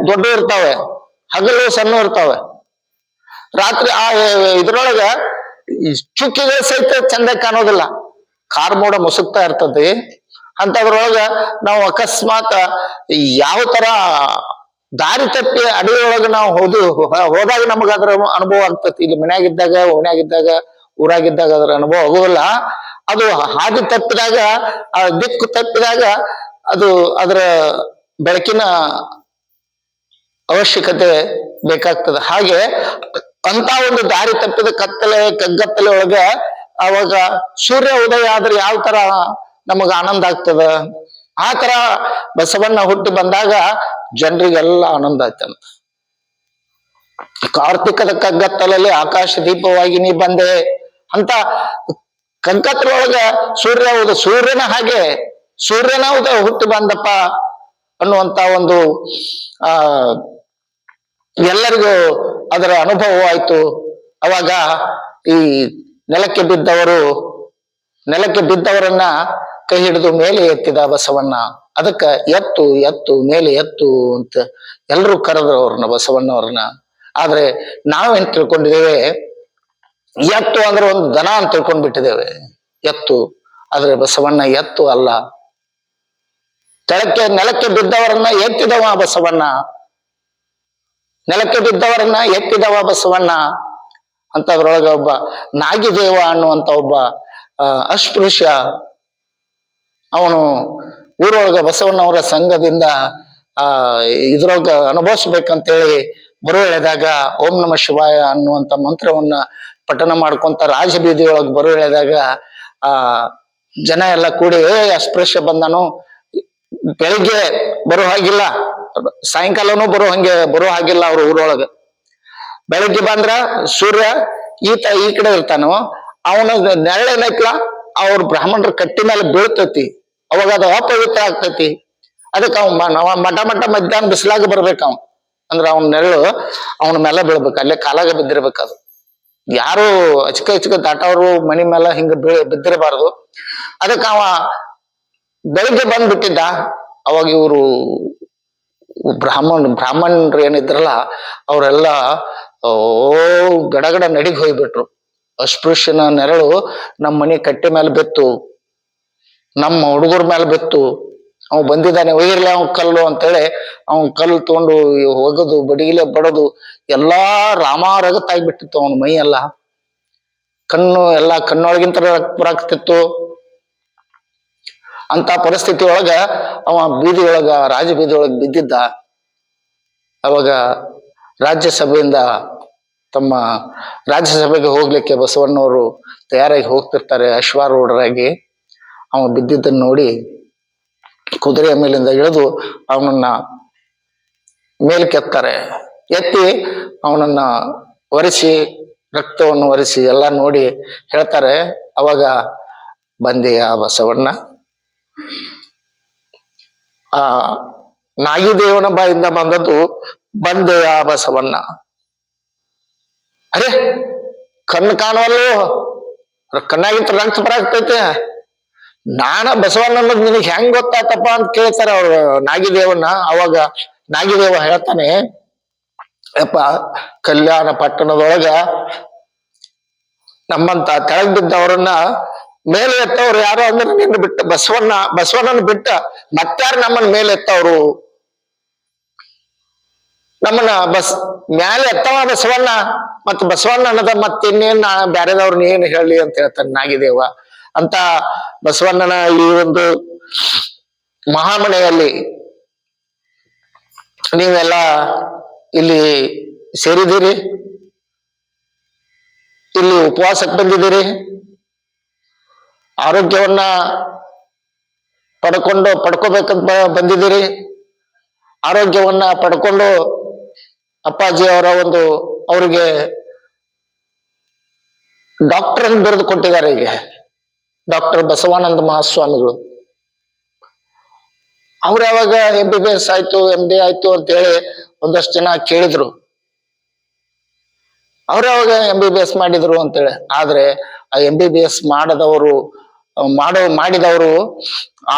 ದೊಡ್ಡ ಇರ್ತಾವೆ, ಹಗಲು ಸಣ್ಣ ಇರ್ತಾವೆ. ರಾತ್ರಿ ಇದ್ರೊಳಗ ಚುಕ್ಕಿಗೆ ಸಹಿತ ಚಂದ ಕಾಣೋದಿಲ್ಲ, ಕಾರ್ಮೋಡ ಮುಸುಕ್ತಾ ಇರ್ತದೆ. ಅಂತದ್ರೊಳಗ ನಾವು ಅಕಸ್ಮಾತ್ ಯಾವ ತರ ದಾರಿ ತಪ್ಪಿ ಅಡವಿಯೊಳಗ ನಾವು ಹೋದಾಗ ನಮಗ ಅದ್ರ ಅನುಭವ ಆಗ್ತತಿ. ಇಲ್ಲಿ ಮನ್ಯಾಗಿದ್ದಾಗ, ಓಣ್ಯಾಗಿದ್ದಾಗ, ಊರಾಗಿದ್ದಾಗ ಅದ್ರ ಅನುಭವ ಆಗೋದಿಲ್ಲ. ಅದು ಹಾದಿ ತಪ್ಪಿದಾಗ, ಆ ದಿಕ್ಕು ತಪ್ಪಿದಾಗ ಅದು ಅದರ ಬೆಳಕಿನ ಅವಶ್ಯಕತೆ ಬೇಕಾಗ್ತದೆ. ಹಾಗೆ ಅಂತ ಒಂದು ದಾರಿ ತಪ್ಪಿದ ಕತ್ತಲೆ ಕಗ್ಗತ್ತಲೆ ಒಳಗ ಅವಾಗ ಸೂರ್ಯ ಉದಯ ಆದ್ರೆ ಯಾವ ತರ ನಮಗ ಆನಂದ ಆಗ್ತದ, ಆ ತರ ಬಸವಣ್ಣ ಹುಟ್ಟಿ ಬಂದಾಗ ಜನರಿಗೆಲ್ಲ ಆನಂದ ಆಯ್ತಂತ. ಕಾರ್ತಿಕದ ಕಗ್ಗತ್ತಲಲ್ಲಿ ಆಕಾಶ ದೀಪವಾಗಿ ನೀ ಬಂದೆ ಅಂತ ಕಗ್ಗತ್ತಲೊಳಗ ಸೂರ್ಯನ ಹಾಗೆ ಸೂರ್ಯನ ಹುಟ್ಟಿ ಬಂದಪ್ಪ ಅನ್ನುವಂತ ಒಂದು ಆ ಎಲ್ಲರಿಗೂ ಅದರ ಅನುಭವವಾಯ್ತು. ಅವಾಗ ಈ ನೆಲಕ್ಕೆ ಬಿದ್ದವರನ್ನ ಕೈ ಹಿಡಿದು ಮೇಲೆ ಎತ್ತಿದ ಬಸವಣ್ಣ. ಅದಕ್ಕ ಎತ್ತು ಎತ್ತು ಮೇಲೆ ಎತ್ತು ಅಂತ ಎಲ್ರು ಕರೆದ್ರು ಅವ್ರನ್ನ, ಬಸವಣ್ಣವ್ರನ್ನ. ಆದ್ರೆ ನಾವೇನ್ ತಿಳ್ಕೊಂಡಿದ್ದೇವೆ, ಎತ್ತು ಅಂದ್ರೆ ಒಂದು ದನ ಅಂತ ತಿಳ್ಕೊಂಡ್ಬಿಟ್ಟಿದ್ದೇವೆ. ಎತ್ತು ಆದ್ರೆ ಬಸವಣ್ಣ ಎತ್ತು ಅಲ್ಲ. ನೆಲಕ್ಕೆ ಬಿದ್ದವರನ್ನ ಎತ್ತಿದವ ಬಸವಣ್ಣ, ನೆಲಕ್ಕೆ ಬಿದ್ದವರನ್ನ ಎತ್ತಿದವ ಬಸವಣ್ಣ ಅಂತದ್ರೊಳಗ ಒಬ್ಬ ನಾಗಿದೇವ ಅನ್ನುವಂತ ಒಬ್ಬ ಅಸ್ಪೃಶ್ಯ, ಅವನು ಊರೊಳಗ ಬಸವಣ್ಣವರ ಸಂಘದಿಂದ ಇದ್ರೊಳಗ ಅನುಭವಿಸ್ಬೇಕಂತೇಳಿ ಬರು ಎಳೆದಾಗ ಓಂ ನಮ ಶಿವಾಯ ಅನ್ನುವಂತ ಮಂತ್ರವನ್ನ ಪಠನ ಮಾಡ್ಕೊಂತ ರಾಜಬೀದಿಯೊಳಗೆ ಬರು ಎಳೆದಾಗ ಜನ ಎಲ್ಲ ಕೂಡಿ ಅಸ್ಪೃಶ್ಯ ಬಂದನು, ಬೆಳಿಗ್ಗೆ ಬರೋ ಹಾಗಿಲ್ಲ, ಸಾಯಂಕಾಲನೂ ಬರೋ ಹಾಗಿಲ್ಲ ಅವ್ರ ಊರೊಳಗ. ಬೆಳಿಗ್ಗೆ ಬಂದ್ರ ಸೂರ್ಯ ಈ ಕಡೆ ಇರ್ತಾನೋ, ಅವನ ನೆರಳೇನೈತ್ಲ ಅವ್ರ ಬ್ರಾಹ್ಮಣರ ಕಟ್ಟಿ ಮೇಲೆ ಬೀಳ್ತೈತಿ, ಅವಾಗ ಅದು ಅಪವಿತ್ರ ಆಗ್ತೈತಿ. ಅದಕ್ಕೆ ಮಠ ಮಧ್ಯಾಹ್ನ ಬಿಸಿಲಾಗ ಬರ್ಬೇಕ ಅವ, ಅಂದ್ರ ಅವನ ನೆರಳು ಅವನ ಮೇಲೆ ಬೀಳ್ಬೇಕು, ಅಲ್ಲೇ ಕಾಲಾಗ ಬಿದ್ದಿರ್ಬೇಕು. ಅದು ಯಾರು ಅಚ್ಕ ದಾಟವ್ರು ಮನಿ ಮೇಲೆ ಹಿಂಗ ಬಿದ್ದಿರಬಾರ್ದು. ಅದಕ್ಕೆ ಅವ ಬೆಳಿಗ್ಗೆ ಬಂದ್ಬಿಟ್ಟಿದ್ದ. ಅವಾಗ ಇವರು ಬ್ರಾಹ್ಮಣರು ಏನಿದ್ರಲ್ಲ ಅವರೆಲ್ಲ ಗಡಗಡ ನಡಿಗೆ ಹೋಗ್ಬಿಟ್ರು. ಅಸ್ಪೃಶ್ಯನ ನೆರಳು ನಮ್ಮ ಮನೆ ಕಟ್ಟೆ ಮೇಲೆ ಬಿತ್ತು, ನಮ್ಮ ಹುಡುಗರ ಮೇಲೆ ಬಿತ್ತು, ಅವ್ ಬಂದಿದ್ದಾನೆ ಒಯ್ಯಿರ್ಲಿ ಅವ್ ಕಲ್ಲು ಅಂತೇಳಿ ಅವ್ನ್ ಕಲ್ಲು ತಗೊಂಡು ಒಗದು ಬಡಿಗಿಲೆ ಬಡದು ಎಲ್ಲಾ ರಾಮಾರಗತ್ತಾಗ್ಬಿಟ್ಟಿತ್ತು. ಅವನ ಮೈ ಎಲ್ಲ, ಕಣ್ಣೊಳಗಿಂತ ಬರಾಕ್ತಿತ್ತು. ಅಂತ ಪರಿಸ್ಥಿತಿ ಒಳಗ ಅವ ರಾಜ ಬೀದಿ ಒಳಗ ಬಿದ್ದಿದ್ದ. ಅವಾಗ ರಾಜ್ಯಸಭೆಯಿಂದ ರಾಜ್ಯಸಭೆಗೆ ಹೋಗ್ಲಿಕ್ಕೆ ಬಸವಣ್ಣವರು ತಯಾರಾಗಿ ಹೋಗ್ತಿರ್ತಾರೆ ಅಶ್ವಾರೂಢರಾಗಿ. ಅವ ಬಿದ್ದಿದ್ದನ್ನು ನೋಡಿ ಕುದುರೆಯ ಮೇಲಿಂದ ಇಳಿದು ಅವನನ್ನ ಮೇಲ್ಕೆತ್ತಾರೆ. ಎತ್ತಿ ಅವನನ್ನ ಒರೆಸಿ, ರಕ್ತವನ್ನು ಒರೆಸಿ ಎಲ್ಲ ನೋಡಿ ಹೇಳ್ತಾರೆ, ಅವಾಗ ಬಂದೆಯ ಬಸವಣ್ಣ. ಆ ನಾಗಿದೇವನ ಬಾಯಿಂದ ಬಂದದ್ದು ಬಂದೆಯ ಬಸವಣ್ಣ. ಅರೆ ಕಣ್ಣು ಕಾಣುವಲ್ಲೋ, ಕಣ್ಣಾಗಿಂತ ರಕ್ತ ಬರಾಕ್ತೈತೆ, ನಾನ ಬಸವಣ್ಣ ಅನ್ನೋದು ನಿನಗೆ ಹೆಂಗ್ ಗೊತ್ತಾತಪ್ಪ ಅಂತ ಕೇಳ್ತಾರ ಅವ್ರು ನಾಗಿದೇವನ್ನ. ಅವಾಗ ನಾಗಿದೇವ ಹೇಳ್ತಾನೆ, ಯಪ್ಪ ಕಲ್ಯಾಣ ಪಟ್ಟಣದೊಳಗ ನಮ್ಮಂತ ಕೆಳಗ್ ಬಿದ್ದವರನ್ನ ಮೇಲೆ ಎತ್ತವ್ರು ಯಾರು ಅಂದ್ರೆ ನಿನ್ನ ಬಿಟ್ಟ ಬಸವಣ್ಣನ ಬಿಟ್ಟ ಮತ್ತಾರು ನಮ್ಮನ್ನ ಮೇಲೆ ಎತ್ತವ್ರು, ನಮ್ಮನ್ನ ಮ್ಯಾಲೆ ಎತ್ತವ ಬಸವಣ್ಣ, ಮತ್ ಬಸವಣ್ಣ ಅನ್ನದ ಮತ್ ಇನ್ನೇನ್ ಬ್ಯಾರೆದವ್ರನ್ನ ಏನ್ ಹೇಳಿ ಅಂತ ಹೇಳ್ತಾನೆ ನಾಗಿದೇವ. ಅಂತ ಬಸವಣ್ಣನ ಈ ಒಂದು ಮಹಾಮನೆಯಲ್ಲಿ ನೀವೆಲ್ಲ ಇಲ್ಲಿ ಸೇರಿದ್ದೀರಿ, ಇಲ್ಲಿ ಉಪವಾಸಕ್ಕೆ ಬಂದಿದ್ದೀರಿ, ಆರೋಗ್ಯವನ್ನ ಪಡ್ಕೋಬೇಕಂತ ಬಂದಿದ್ದೀರಿ. ಆರೋಗ್ಯವನ್ನ ಪಡ್ಕೊಂಡು ಅಪ್ಪಾಜಿ ಅವರ ಅವ್ರಿಗೆ ಡಾಕ್ಟರ್ ಅಂತ ಬರೆದು ಕೊಟ್ಟಿದ್ದಾರೆ. ಈಗ ಡಾಕ್ಟರ್ ಬಸವಾನಂದ ಮಹಾಸ್ವಾಮಿಗಳು ಅವ್ರು ಯಾವಾಗ MBBS ಆಯ್ತು MD ಆಯ್ತು ಅಂತ ಹೇಳಿ ಒಂದಷ್ಟು ಜನ ಕೇಳಿದ್ರು, ಅವ್ರು ಯಾವಾಗ MBBS ಮಾಡಿದ್ರು ಅಂತೇಳಿ. ಆದ್ರೆ ಆ MBBS ಮಾಡಿದವರು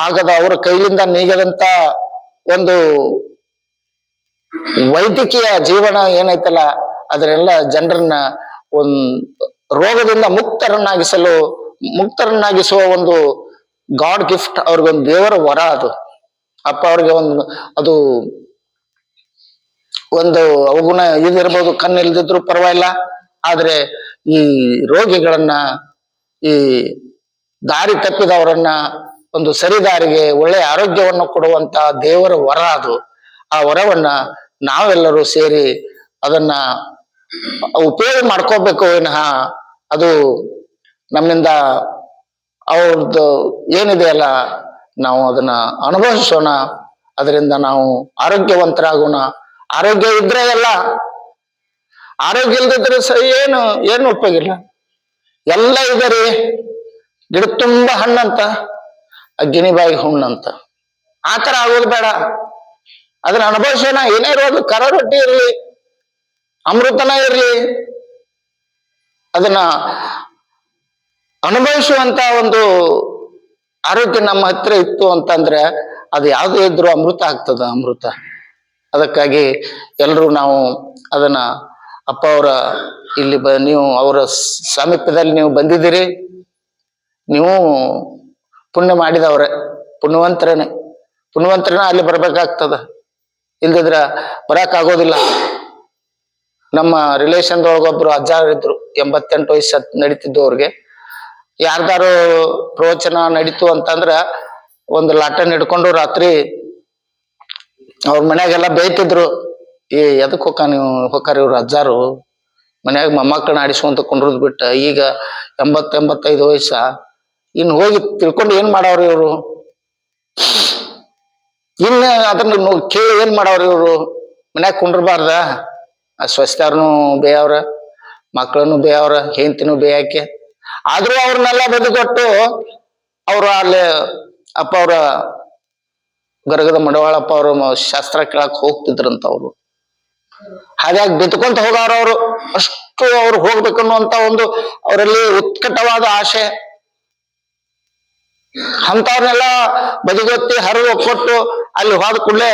ಆಗದ ಅವರ ಕೈಲಿಂದ ನೀಗದಂತ ಒಂದು ವೈದ್ಯಕೀಯ ಜೀವನ ಏನೈತಲ್ಲ, ಅದನ್ನೆಲ್ಲ ಜನರನ್ನ ರೋಗದಿಂದ ಮುಕ್ತರನ್ನಾಗಿಸುವ ಒಂದು ಗಾಡ್ ಗಿಫ್ಟ್, ಅವ್ರಿಗೊಂದು ದೇವರ ವರ ಅದು. ಅಪ್ಪ ಅವ್ರಿಗೆ ಅದು ಅವಗುಣ ಇದಿರ್ಬೋದು, ಕಣ್ಣು ಇಲ್ದಿದ್ರು ಪರವಾಗಿಲ್ಲ, ಆದ್ರೆ ಈ ರೋಗಿಗಳನ್ನ, ಈ ದಾರಿ ತಪ್ಪಿದವರನ್ನ ಒಂದು ಸರಿದಾರಿಗೆ ಒಳ್ಳೆ ಆರೋಗ್ಯವನ್ನು ಕೊಡುವಂತ ದೇವರ ವರ ಅದು. ಆ ವರವನ್ನ ನಾವೆಲ್ಲರೂ ಸೇರಿ ಅದನ್ನ ಉಪಯೋಗ ಮಾಡ್ಕೋಬೇಕು ವಿನಃ ಅದು ನಮ್ಮಿಂದ ಅವ್ರದ್ದು ಏನಿದೆಯಲ್ಲ ನಾವು ಅದನ್ನ ಅನುಭವಿಸೋಣ. ಅದರಿಂದ ನಾವು ಆರೋಗ್ಯವಂತರಾಗೋಣ. ಆರೋಗ್ಯ ಇದ್ರೆ ಎಲ್ಲ, ಆರೋಗ್ಯ ಇಲ್ದಿದ್ರೆ ಏನು ಉಪಯೋಗ ಇಲ್ಲ. ಎಲ್ಲ ಇದೆ ರೀ, ಗಿಡ ತುಂಬ ಹಣ್ಣಂತ ಗಿಣಿಬಾಯಿ ಹುಣ್ಣಂತ. ಆತರ ಆಗೋದು ಬೇಡ. ಅದನ್ನ ಅನುಭವಿಸೋಣ. ಏನೇ ಇರೋದು, ಕರ ರೊಟ್ಟಿ ಇರ್ಲಿ, ಅಮೃತನ ಇರ್ಲಿ, ಅದನ್ನ ಅನುಭವಿಸುವಂತ ಒಂದು ಆರೋಗ್ಯ ನಮ್ಮ ಹತ್ರ ಇತ್ತು ಅಂತಂದ್ರೆ ಅದು ಯಾವ್ದು ಇದ್ರು ಅಮೃತ ಆಗ್ತದ, ಅಮೃತ. ಅದಕ್ಕಾಗಿ ಎಲ್ರು ನಾವು ಅದನ್ನ ಅಪ್ಪ ಅವರ ಇಲ್ಲಿ ನೀವು ಅವರ ಸಾಮೀಪ್ಯದಲ್ಲಿ ನೀವು ಬಂದಿದ್ದೀರಿ, ನೀವು ಪುಣ್ಯ ಮಾಡಿದವ್ರೆ, ಪುಣ್ಯವಂತರೇ ಅಲ್ಲಿ ಬರ್ಬೇಕಾಗ್ತದ. ಇಲ್ದಿದ್ರ ಬರಕ್ ಆಗೋದಿಲ್ಲ. ನಮ್ಮ ರಿಲೇಷನ್ದೊಳಗೊಬ್ರು ಅಜ್ಜಾರ್ ಇದ್ರು, 88 ವಯಸ್ಸು ನಡೀತಿದ್ದು ಅವ್ರಿಗೆ. ಯಾರ್ದಾರು ಪ್ರವಚನ ನಡೀತು ಅಂತಂದ್ರ ಒಂದು ಲಾಟನ್ ಹಿಡ್ಕೊಂಡು ರಾತ್ರಿ ಅವ್ರ ಮನ್ಯಾಗೆಲ್ಲ ಬೇಯ್ತಿದ್ರು. ಎದಕ್ ಹೊಕ್ಕಾರ ಇವ್ರು ಅಜ್ಜಾರು, ಮನ್ಯಾಗ ಮೊಮ್ಮಕ್ಕಳನ್ನ ಆಡಿಸ್ಕೊಂತ ಕುಂಡ್ರದ್ ಬಿಟ್ಟ ಈಗ 80-85 ವಯಸ್ಸ. ಇನ್ ಹೋಗಿ ತಿಳ್ಕೊಂಡು ಏನ್ ಮಾಡವ್ರಿ ಇವ್ರು? ಇನ್ನ ಅದನ್ನ ಕೇಳಿ ಏನ್ ಮಾಡವ್ರಿ ಇವ್ರು? ಮನ್ಯಾಗ ಕುಂಡ್ರಬಾರ್ದ? ಸ್ವಸ್ಥರ್ನು ಬೇಯವ್ರ, ಮಕ್ಕಳನ್ನು ಬೇಯವ್ರ, ಹೆಂಡತಿನೂ ಬೇಯಾಕೆ. ಆದ್ರೂ ಅವ್ರನ್ನೆಲ್ಲ ಬದಿಗೊಟ್ಟು ಅವ್ರು ಅಲ್ಲಿ ಅಪ್ಪ ಅವ್ರ ಗರಗದ ಮಡವಾಳಪ್ಪ ಅವರು ಶಾಸ್ತ್ರ ಕೇಳಕ್ ಹೋಗ್ತಿದ್ರಂತ. ಅವ್ರು ಹಾಗಾಗಿ ಬಿತ್ಕೊಂತ ಹೋಗಾರ. ಅವರು ಅಷ್ಟು ಅವ್ರು ಹೋಗ್ಬೇಕನ್ನುವಂತ ಒಂದು ಅವರಲ್ಲಿ ಉತ್ಕಟವಾದ ಆಸೆ. ಅಂತವ್ರನ್ನೆಲ್ಲ ಬದಿಗೊತ್ತಿ ಹರಿದು ಕೊಟ್ಟು ಅಲ್ಲಿ ಹೋದ ಕೂಡಲೇ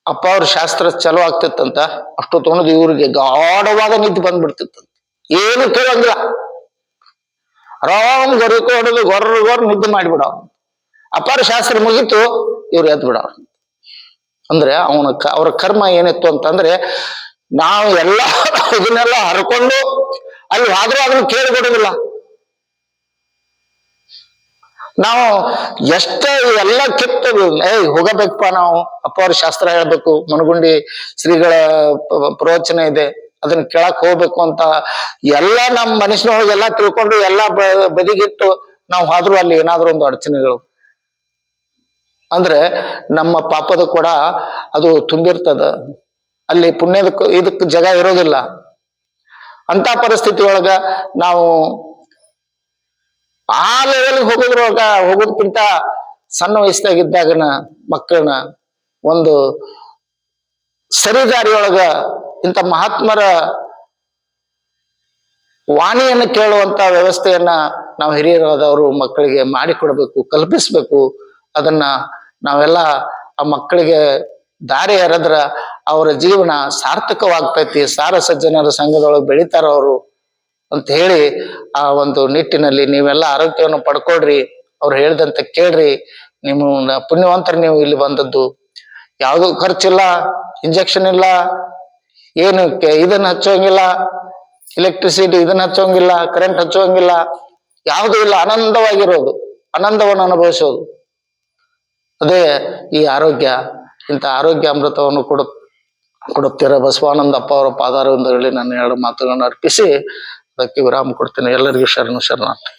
ಅಪ್ಪ ಅವ್ರ ಶಾಸ್ತ್ರ ಚಲೋ ಆಗ್ತಿತ್ತಂತ. ಅಷ್ಟು ತೊಗೊಂಡು ಇವ್ರಿಗೆ ಗಾಢವಾದ ನಿದ್ದೆ ಬಂದ್ಬಿಡ್ತಿತ್ತಂತ. ಏನು ಕೇಳಂಗಿಲ್ಲ, ಆರಾಮ್ ಗೊರಕೆ ಹೊಡೆದು ಗೊರ್ರ ನಿದ್ದೆ ಮಾಡಿಬಿಡವ್. ಅಪ್ಪಾರ ಶಾಸ್ತ್ರ ಮುಗೀತು, ಇವ್ರು ಎದ್ದು ಬಿಡವ್ರು. ಅಂದ್ರೆ ಅವ್ರ ಕರ್ಮ ಏನಿತ್ತು ಅಂತಂದ್ರೆ ನಾವು ಎಲ್ಲ ಇದನ್ನೆಲ್ಲ ಹರ್ಕೊಂಡು ಅಲ್ಲಿ ಆದ್ರೂ ಅದನ್ನು ಕೇಳಿಬಿಡುದಿಲ್ಲ. ನಾವು ಎಷ್ಟ ಎಲ್ಲ ಕಿತ್ತು ಹೋಗಬೇಕಪ್ಪ, ನಾವು ಅಪ್ಪ ಅವ್ರ ಶಾಸ್ತ್ರ ಹೇಳ್ಬೇಕು, ಮನಗುಂಡಿ ಶ್ರೀಗಳ ಪ್ರವಚನ ಇದೆ, ಅದನ್ನ ಕೇಳಕ್ ಹೋಗ್ಬೇಕು ಅಂತ ಎಲ್ಲ ನಮ್ಮ ಮನುಷ್ಯನೊಳಗೆಲ್ಲ ತಿಳ್ಕೊಂಡು ಎಲ್ಲ ಬದಿಗಿಟ್ಟು ನಾವು ಆದ್ರೂ ಅಲ್ಲಿ ಏನಾದ್ರೂ ಒಂದು ಅಡಚಣೆಗಳು ಅಂದ್ರೆ ನಮ್ಮ ಪಾಪದ ಕೂಡ ಅದು ತುಂಬಿರ್ತದ. ಅಲ್ಲಿ ಪುಣ್ಯದ ಇದಕ್ ಜಾಗ ಇರೋದಿಲ್ಲ. ಅಂತ ಪರಿಸ್ಥಿತಿ ಒಳಗ ನಾವು ಆ ಲೆವೆಲ್ಗೆ ಹೋಗೋದಕ್ಕಿಂತ ಸಣ್ಣ ವಯಸ್ಸಾಗಿದ್ದಾಗನ ಮಕ್ಕಳನ್ನ ಒಂದು ಸರಿದಾರಿಯೊಳಗ ಇಂಥ ಮಹಾತ್ಮರ ವಾಣಿಯನ್ನು ಕೇಳುವಂತ ವ್ಯವಸ್ಥೆಯನ್ನ ನಾವು ಹಿರಿಯರಾದವರು ಮಕ್ಕಳಿಗೆ ಮಾಡಿಕೊಡ್ಬೇಕು, ಕಲ್ಪಿಸ್ಬೇಕು. ಅದನ್ನ ನಾವೆಲ್ಲ ಆ ಮಕ್ಕಳಿಗೆ ದಾರಿ ಎರೆದ್ರ ಅವರ ಜೀವನ ಸಾರ್ಥಕವಾಗ್ತೈತಿ. ಸಾರ ಸಜ್ಜನರ ಸಂಘದೊಳಗೆ ಬೆಳಿತಾರ ಅವರು ಅಂತ ಹೇಳಿ ಆ ಒಂದು ನಿಟ್ಟಿನಲ್ಲಿ ನೀವೆಲ್ಲ ಆರೋಗ್ಯವನ್ನು ಪಡ್ಕೊಳ್ರಿ. ಅವ್ರು ಹೇಳ್ದಂತ ಕೇಳ್ರಿ. ನಿಮ್ಮ ಪುಣ್ಯವಂತರ ನೀವು ಇಲ್ಲಿ ಬಂದದ್ದು. ಯಾವುದು ಖರ್ಚಿಲ್ಲ, ಇಂಜೆಕ್ಷನ್ ಇಲ್ಲ, ಏನು ಇದನ್ನ ಹಚ್ಚೋಂಗಿಲ್ಲ, ಎಲೆಕ್ಟ್ರಿಸಿಟಿ ಇದನ್ನ ಹಚ್ಚೋಂಗಿಲ್ಲ, ಕರೆಂಟ್ ಹಚ್ಚೋಂಗಿಲ್ಲ, ಯಾವುದು ಇಲ್ಲ. ಆನಂದವಾಗಿರೋದು, ಆನಂದವನ್ನು ಅನುಭವಿಸೋದು, ಅದೇ ಈ ಆರೋಗ್ಯ. ಇಂಥ ಆರೋಗ್ಯ ಅಮೃತವನ್ನು ಕೊಡುತ್ತೀರ ಬಸವಾನಂದಪ್ಪ ಅವರ ಪಾದಾರವಿಂದಗಳಲ್ಲಿ ನನ್ನ 2 ಮಾತುಗಳನ್ನು ಅರ್ಪಿಸಿ ಅದಕ್ಕೆ ವಿರಾಮ ಕೊಡ್ತೇನೆ. ಎಲ್ಲರಿಗೂ ಶರಣು ಶರಣಾರ್ಥಿ.